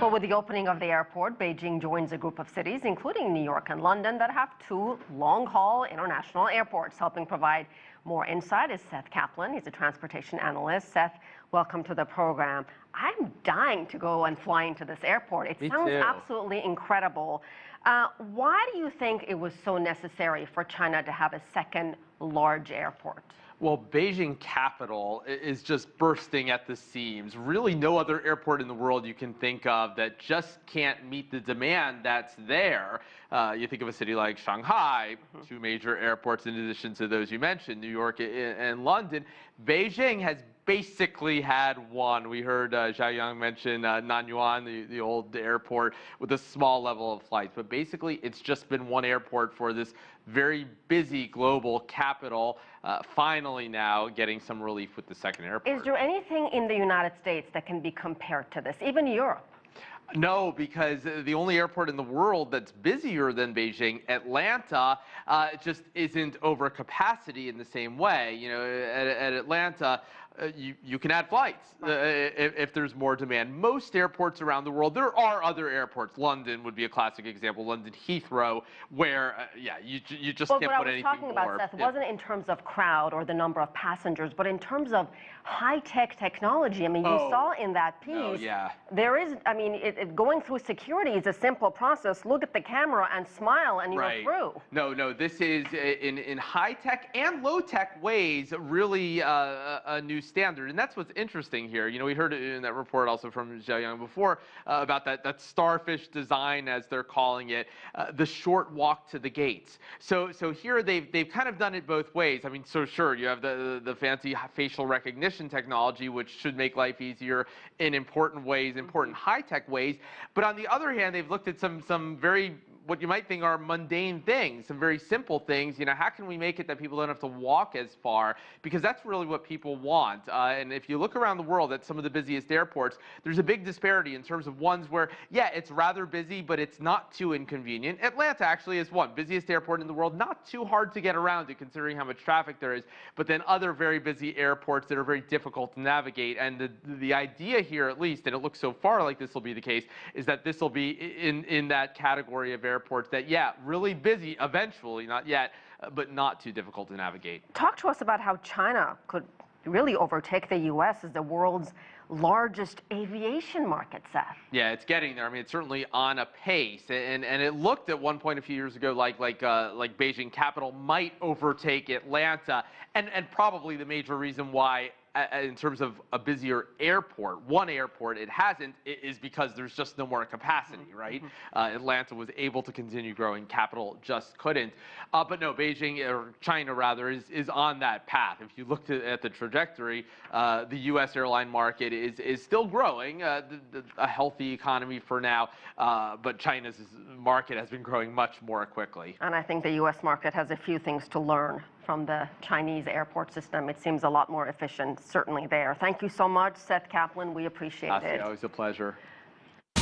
Well, with the opening of the airport, Beijing joins a group of cities, including New York and London, that have two long-haul international airports. Helping provide more insight is Seth Kaplan. He's a transportation analyst. Seth, welcome to the program. I'm dying to go and fly into this airport. It sounds absolutely incredible. Why do you think it was so necessary for China to have a second large airport? Well, Beijing capital is just bursting at the seams. Really no other airport in the world you can think of that just can't meet the demand that's there. You think of a city like Shanghai, two major airports in addition to those you mentioned, New York and London. Beijing has basically had one. We heard Xiaoyang mention Nanyuan, the old airport, with a small level of flights. But basically, it's just been one airport for this very busy global capital, finally now getting some relief with the second airport. Is there anything in the United States that can be compared to this, even Europe? No, because the only airport in the world that's busier than Beijing, Atlanta, just isn't over capacity in the same way. You know, at Atlanta, you can add flights if there's more demand. Most airports around the world, there are other airports. London would be a classic example, London Heathrow, where, you just can't put anything more. What I was talking about, Seth, wasn't in terms of crowd or the number of passengers, but in terms of high-tech technology. I mean, you saw in that piece, there is, I mean, going through security is a simple process. Look at the camera and smile and you're through. No, this is in high-tech and low-tech ways really a new standard. And that's what's interesting here. You know, we heard it in that report also from Xiaoyang before about that starfish design, as they're calling it, the short walk to the gates. So here they've kind of done it both ways. I mean, so sure, you have the fancy facial recognition technology, which should make life easier in important ways, important high-tech ways. But on the other hand, they've looked at some very, what you might think are mundane things, some very simple things. You know, how can we make it that people don't have to walk as far? Because that's really what people want. And if you look around the world at some of the busiest airports, there's a big disparity in terms of ones where, yeah, it's rather busy, but it's not too inconvenient. Atlanta actually is one, busiest airport in the world, not too hard to get around to considering how much traffic there is, but then other very busy airports that are very difficult to navigate. And the idea here, at least, and it looks so far like this will be the case, is that this will be in that category of airports that, really busy eventually, not yet, but not too difficult to navigate. Talk to us about how China could really overtake the U.S. as the world's largest aviation market, Seth. Yeah, it's getting there. I mean, it's certainly on a pace, and it looked at one point a few years ago like Beijing capital might overtake Atlanta, and probably the major reason why, in terms of a busier airport, one airport, it hasn't, is because there's just no more capacity, right? Atlanta was able to continue growing, capital just couldn't. But no, Beijing, or China rather, is on that path. If you looked at the trajectory, the U.S. airline market is still growing, a healthy economy for now, but China's market has been growing much more quickly. And I think the U.S. market has a few things to learn from the Chinese airport system. It seems a lot more efficient, certainly there. Thank you so much, Seth Kaplan. We appreciate it. Always a pleasure.